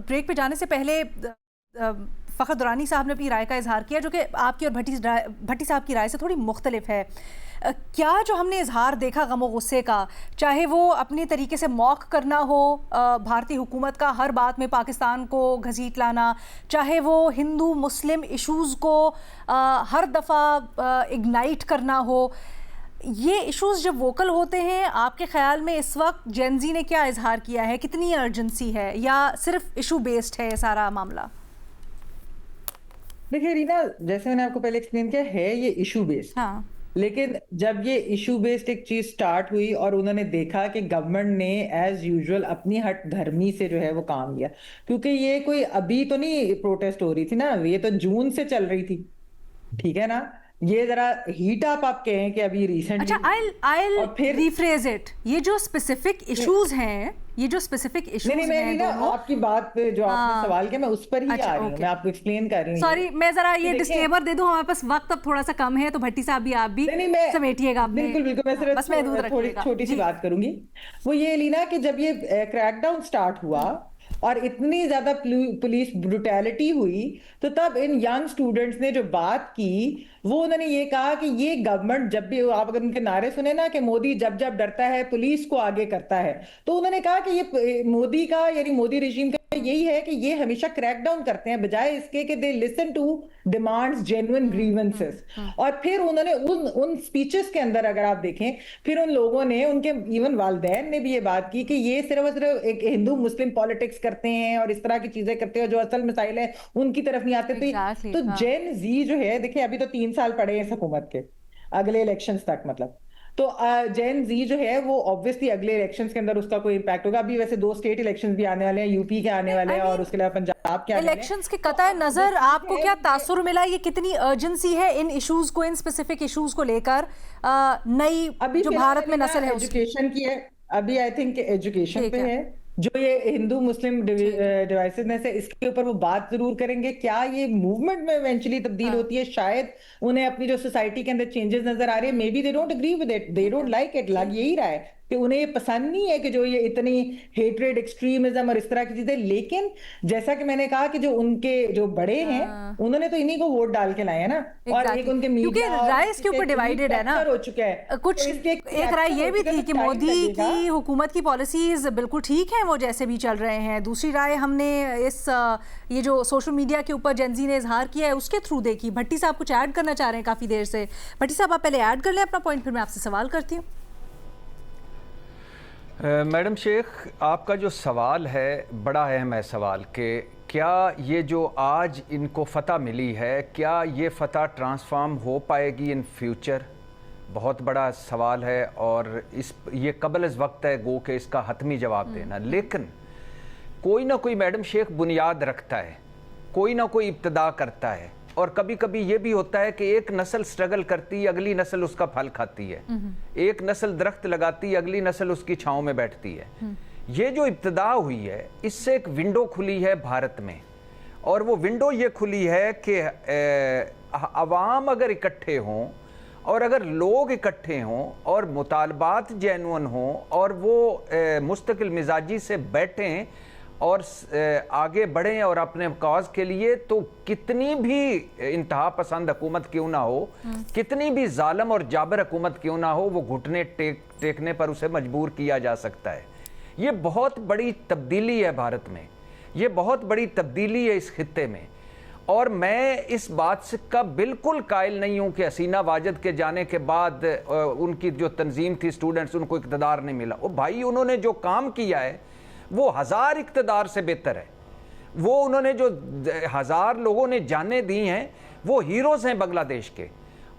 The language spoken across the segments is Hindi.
ब्रेक पे जाने से पहले फ़खर दुरानी साहब ने अपनी राय का इजहार किया, जो कि आपकी और भट्टी साहब की राय से थोड़ी मुख्तलिफ है। क्या जो हमने इजहार देखा गम और गुस्से का, चाहे वो अपने तरीके से मौक करना हो भारतीय हुकूमत का हर बात में पाकिस्तान को घसीट लाना, चाहे वो हिंदू मुस्लिम इश्यूज़ को हर दफ़ा इग्नाइट करना हो, ये इश्यूज़ जब वोकल होते हैं, आपके ख्याल में इस वक्त जेनजी ने क्या इजहार किया है? कितनी अर्जेंसी है या सिर्फ इशू बेस्ड है ये सारा मामला? देखिए रीना, जैसे मैंने आपको पहले एक्सप्लेन किया है, ये इशू बेस्ड। हाँ, लेकिन जब ये इशू बेस्ड एक चीज स्टार्ट हुई और उन्होंने देखा कि गवर्नमेंट ने एज यूजुअल अपनी हट धर्मी से जो है वो काम लिया, क्योंकि ये कोई अभी तो नहीं प्रोटेस्ट हो रही थी ना, ये तो जून से चल रही थी, ठीक है ना। ये जरा हीट अप आप कहें कि अभी रिसेंटली। अच्छा, I'll और फिर rephrase it। ये जो स्पेसिफिक इश्यूज हैं, ये जो स्पेसिफिक इश्यूज नहीं, मैं हैं ना दोनों, आपकी बात पे जो आपने सवाल किया मैं उस पर ही अच्छा, आ रही हूँ, ओके। मैं आपको एक्सप्लेन कर रही हूँ। सॉरी, मैं जरा ये देखिए, डिस्क्लेमर दे दूं, हमारे पास वक्त अब थोड़ा सा कम है, तो भट्टी साहब भी आप भी नहीं मैं समेटिएगा अपने। बिल्कुल बिल्कुल, मैं सिर्फ बस महदूद थोड़ी रखिएगा छोटी सी जी। बात करूंगी। वो ये लीना कि जब ये क्रैकडाउन स्टार्ट हुआ और इतनी ज्यादा पुलिस ब्रुटैलिटी हुई, तो तब इन यंग स्टूडेंट्स ने जो बात की, वो उन्होंने ये कहा कि ये गवर्नमेंट, जब भी आप अगर उनके नारे सुने ना कि मोदी जब जब डरता है पुलिस को आगे करता है, तो उन्होंने कहा कि ये मोदी का यानी मोदी रिजीम का यही है कि ये हमेशा क्रैकडाउन करते हैं बजाय इसके कि they listen to demands, genuine grievances. और फिर उन्होंने उन स्पीचेस के अंदर अगर आप देखें, फिर उन लोगों ने, उनके इवन वालिदैन ने भी ये बात की कि ये सिर्फ और सिर्फ एक हिंदू मुस्लिम पॉलिटिक्स करते हैं और इस तरह की चीजें करते हैं, जो असल मसाइल है उनकी तरफ नहीं आते। तो हाँ। जेन जी जो है, देखिए अभी तो 3 साल पड़े हैं इस हुकूमत के, अगले इलेक्शंस तक मतलब। तो जेन जी जो है वो ऑब्वियसली अगले इलेक्शंस के अंदर उसका कोई इम्पैक्ट होगा। अभी वैसे 2 स्टेट इलेक्शंस भी आने वाले हैं, यूपी के आने वाले हैं और उसके अलावा पंजाब के आने वाले हैं। इलेक्शंस के कतई नजर आपको क्या तासुर मिला? ये कितनी अर्जेंसी है इन इश्यूज को, इन स्पेसिफिक इश्यूज को लेकर? नई अभी जो भारत में नस्ल है एजुकेशन की है, अभी आई थिंक एजुकेशन पे है। है, जो ये हिंदू मुस्लिम ठीक है। डिवाइसेसनेस है, इसके ऊपर वो बात जरूर करेंगे। क्या ये मूवमेंट में इवेंचुअली तब्दील होती है? शायद उन्हें अपनी जो सोसाइटी के अंदर चेंजेस नजर आ रहे हैं, may be they don't agree with it, they don't like it, लग यही रहा है कि उन्हें ये पसंद नहीं है कि जो ये इतनी हेट्रेड, एक्सट्रीमिज्म और इस तरह की चीजें। लेकिन जैसा कि मैंने कहा कि जो उनके जो बड़े हैं, उन्होंने तो इन्हीं को वोट डाल के लाए हैं ना। और एक उनके क्योंकि राय इसके ऊपर डिवाइडेड है ना, हो चुका है कुछ एक राय ये भी थी कि मोदी की हुकूमत की पॉलिसीज बिल्कुल ठीक हैं, वो जैसे भी चल रहे हैं। दूसरी राय हमने इस ये जो सोशल मीडिया के ऊपर जेनजी ने इजहार किया है उसके थ्रू देखी। भट्टी साहब कुछ ऐड करना चाह रहे हैं काफी देर से। भट्टी साहब आप पहले ऐड कर लें अपना पॉइंट, फिर मैं आपसे सवाल करती हूँ। मैडम शेख, आपका जो सवाल है बड़ा अहम है सवाल कि क्या ये जो आज इनको फ़तह मिली है, क्या ये फ़तह ट्रांसफॉर्म हो पाएगी इन फ्यूचर? बहुत बड़ा सवाल है और ये कबल अज़ वक्त है गो के इसका हतमी जवाब देना। लेकिन कोई ना कोई मैडम शेख बुनियाद रखता है, कोई ना कोई इब्तदा करता है, और कभी कभी ये भी होता है कि एक नस्ल स्ट्रगल करती है, अगली नस्ल उसका फल खाती है। एक नस्ल दरख्त लगाती है, अगली नस्ल उसकी छांव में बैठती है। ये जो इब्तदा हुई है, इससे एक विंडो खुली है भारत में, और वो विंडो ये खुली है कि अवाम अगर इकट्ठे हों और अगर लोग इकट्ठे हों और मुतालबात जेन्युइन हों और वो मुस्तकिल मिजाजी से बैठें और आगे बढ़ें और अपने कॉज के लिए, तो कितनी भी इंतहा पसंद हुकूमत क्यों ना हो, कितनी भी जालिम और जाबर हुकूमत क्यों ना हो, वो घुटने टेकने पर उसे मजबूर किया जा सकता है। ये बहुत बड़ी तब्दीली है भारत में, ये बहुत बड़ी तब्दीली है इस खित्ते में। और मैं इस बात से का बिल्कुल कायल नहीं हूं कि हसीना वाजिद के जाने के बाद उनकी जो तंजीम थी स्टूडेंट्स, उनको इक़्तिदार नहीं मिला। ओ भाई, उन्होंने जो काम किया है वो 1000 इक़्तिदार से बेहतर है। वो उन्होंने जो 1000 लोगों ने जानें दी हैं, वो हीरोज़ हैं बांग्लादेश के।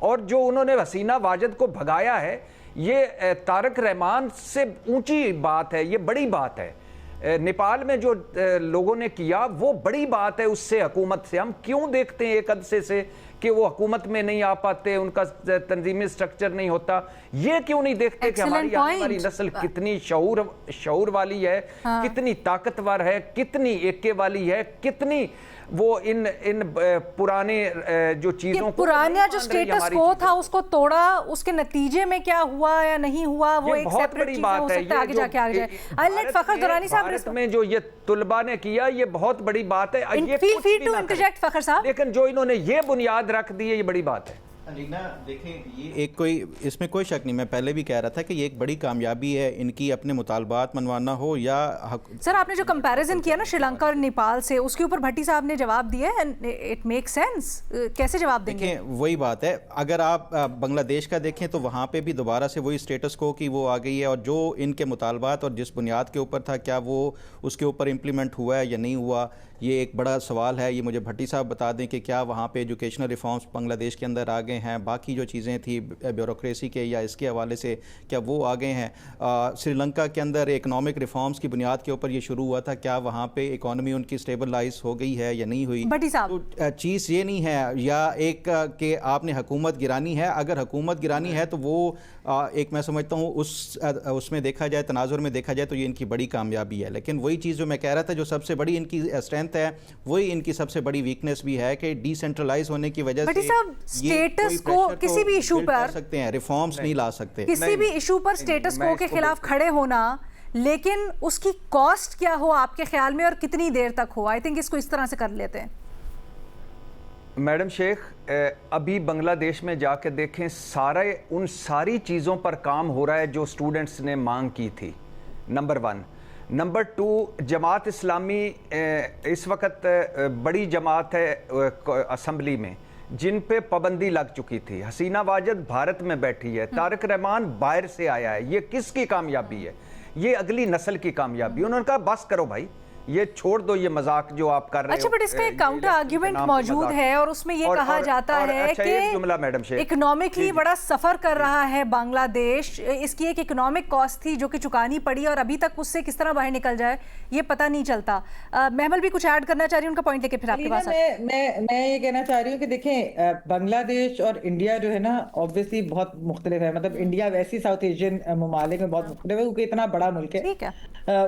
और जो उन्होंने हसीना वाजिद को भगाया है, ये तारक रहमान से ऊंची बात है, ये बड़ी बात है। नेपाल में जो लोगों ने किया वो बड़ी बात है, उससे हुकूमत से हम क्यों देखते हैं एक अदसे से कि वो हुकूमत में नहीं आ पाते, उनका तंजीमी स्ट्रक्चर नहीं होता? ये क्यों नहीं देखते कि हमारी आने वाली नस्ल कितनी शऊर वाली है, कितनी ताकतवर है, कितनी एके वाली है, कितनी वो इन पुराने जो चीजों को, पुराना जो स्टेटस को था उसको तोड़ा, उसके नतीजे में क्या हुआ या नहीं हुआ वो एक बहुत बड़ी बात है। ये आगे जाके आगे जाए। फखर दुरानी साहब में जो ये तुलबा ने किया, ये बहुत बड़ी बात है। ये फील फ्री टू इंटरजेक्ट फखर साहब, लेकिन जो इन्होंने ये बुनियाद रख दी है, ये बड़ी बात है। लीना देखें, ये एक कोई इसमें कोई शक नहीं, मैं पहले भी कह रहा था कि ये एक बड़ी कामयाबी है इनकी, अपने मुतालबात मनवाना हो या सर आपने जो कंपैरिजन किया ना श्रीलंका और नेपाल से, उसके ऊपर भट्टी साहब ने जवाब दिया है, इट मेक सेंस। कैसे जवाब देंगे? देखें, वही बात है, अगर आप बांग्लादेश का देखें तो वहाँ पे भी दोबारा से वही स्टेटस को की वो आ गई है, और जो इनके मुतालबात और जिस बुनियाद के ऊपर था, क्या वो उसके ऊपर इम्प्लीमेंट हुआ है या नहीं हुआ, ये एक बड़ा सवाल है। ये मुझे भट्टी साहब बता दें कि क्या वहाँ पे एजुकेशनल रिफॉर्म्स बांग्लादेश के अंदर आ गए हैं, बाकी जो चीज़ें थी ब्यूरोक्रेसी के या इसके हवाले से क्या वो आ गए हैं? श्रीलंका के अंदर इकनॉमिक रिफॉर्म्स की बुनियाद के ऊपर ये शुरू हुआ था, क्या वहाँ पे इकॉनमी उनकी स्टेबलाइज हो गई है या नहीं हुई? भट्टी साहब, तो चीज़ ये नहीं है या एक कि आपने हुकूमत गिरानी है। अगर हुकूमत गिरानी है तो वो एक मैं समझता हूँ उसमें देखा जाए, तनाजुर में देखा जाए तो ये इनकी बड़ी कामयाबी है। लेकिन वही चीज़ जो मैं कह रहा था, जो सबसे बड़ी इनकी स्ट्रेंथ है, वही इनकी सबसे बड़ी वीकनेस भी है कि डिसेंट्रलाइज होने की वजह से स्टेटस को किसी भी इशू पर सकते हैं, रिफॉर्म्स नहीं ला सकते। किसी भी इशू पर स्टेटस को के खिलाफ खड़े होना, लेकिन उसकी कॉस्ट क्या हो आपके ख्याल में और कितनी देर तक हो? आई थिंक इसको इस तरह से कर लेते हैं। मैडम शेख, अभी बांग्लादेश में जाके देखें, उन सारी चीज़ों पर काम हो रहा है जो स्टूडेंट्स ने मांग की थी, नंबर 1। नंबर 2, जमात इस्लामी इस वक्त बड़ी जमात है असम्बली में जिन पे पाबंदी लग चुकी थी। हसीना वाजद भारत में बैठी है, तारिक रहमान बाहर से आया है। ये किसकी कामयाबी है? ये अगली नस्ल की कामयाबी। उन्होंने कहा बस करो भाई, ये छोड़ दो ये मजाक जो आप कर रहे हो। अच्छा, बट इसका एक काउंटर आर्ग्यूमेंट मौजूद है और उसमें ये कहा जाता है अच्छा, कि जुमला मैडम शेख, इकोनॉमिकली बड़ा सफर कर रहा है बांग्लादेश, इसकी एक इकोनॉमिक कॉस्ट थी जो कि चुकानी पड़ी और अभी तक उससे किस तरह बाहर निकल जाए ये पता नहीं चलता। महमल भी कुछ ऐड करना चाह रही हूँ, उनका पॉइंट लेके फिर आपके पास। मैं ये कहना चाह रही हूँ कि देखें, बांग्लादेश और इंडिया जो है ना, ऑब्वियसली बहुत मुख्तलिफ है। मतलब इंडिया वैसी साउथ एशियन ममालिक में बहुत मुख्तलिफ है क्योंकि इतना बड़ा मुल्क है। ठीक है,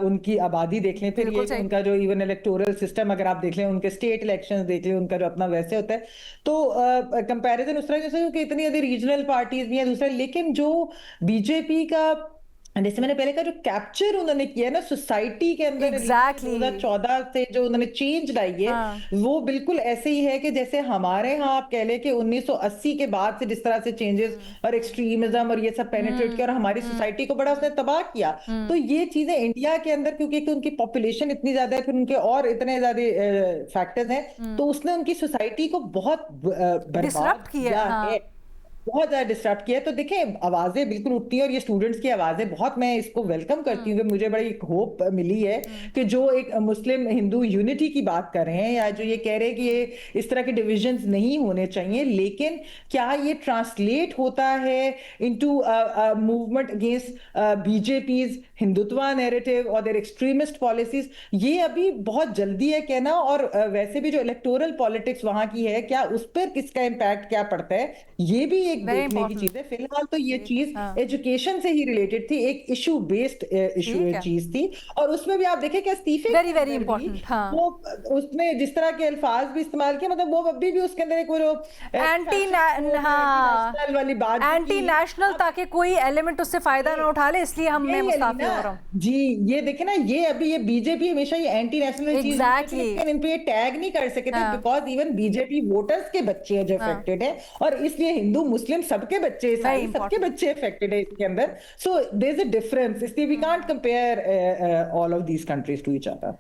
उनकी आबादी देख लें, फिर ये उनका जो इवन इलेक्टोरल सिस्टम अगर आप देख लें, उनके स्टेट इलेक्शंस देख लें, उनका जो अपना वैसे होता है, तो कंपैरिजन उस तरह से कि इतनी अधिक रीजनल पार्टीज भी हैं दूसरा। लेकिन जो बीजेपी का, जैसे मैंने पहले कहा, जो कैप्चर उन्होंने किया ना सोसाइटी के अंदर, 2014 से जो उन्होंने चेंज लाई है, वो बिल्कुल ऐसे ही है कि जैसे हमारे यहाँ आप कह लें कि 1980 के बाद से जिस तरह से चेंजेस और एक्सट्रीमिज्म और ये सब पेनिट्रेट किया और हमारी सोसाइटी को बड़ा उसने तबाह किया। तो ये चीजें इंडिया के अंदर, क्योंकि उनकी पॉपुलेशन इतनी ज्यादा है, फिर उनके और इतने ज्यादा फैक्टर्स हैं, तो उसने उनकी सोसाइटी को बहुत बर्बाद किया है, बहुत ज्यादा डिस्टर्ब किया है। तो देखें, आवाजें बिल्कुल उठती हैं और ये स्टूडेंट्स की आवाजें बहुत, मैं इसको वेलकम करती हूँ कि मुझे बड़ी एक होप मिली है कि जो एक मुस्लिम हिंदू यूनिटी की बात कर रहे हैं या जो ये कह रहे हैं कि ये इस तरह के डिविजन्स नहीं होने चाहिए, लेकिन क्या ये ट्रांसलेट होता है into movement against BJP's Hindutva narrative और देयर एक्सट्रीमिस्ट पॉलिसीज? ये अभी बहुत जल्दी है कहना। और वैसे भी जो इलेक्टोरल पॉलिटिक्स वहां की है, क्या उस पर किसका इम्पैक्ट क्या पड़ता है, ये भी एक देखने की चीज है। फिलहाल तो ये चीज एजुकेशन से ही रिलेटेड थी, एक इशू बेस्ड चीज थी, और उसमें भी आप देखें कि इस्तीफे वेरी इंपॉर्टेंट, वो उसने जिस तरह के अल्फाज भी इस्तेमाल किए, मतलब वो अभी भी उसके अंदर एक वो एंटी नेशनल वाली बात, एंटी नेशनल, ताकि कोई एलिमेंट उससे फायदा ना उठा ले, इसलिए हम मैं मुस्ताफी हो रहा हूं जी। ये देखे ना, ये अभी ये बीजेपी हमेशा ये एंटी नेशनल चीज, इन पे टैग नहीं कर सके थे बिकॉज इवन बीजेपी वोटर्स के बच्चे जो अफेक्टेड है, और इसलिए हिंदू मुस्लिम सबके बच्चे, ईसाई सबके बच्चे अफेक्टेड है इसके अंदर। So there is a difference, इसलिए we can't compare all of these countries to each other.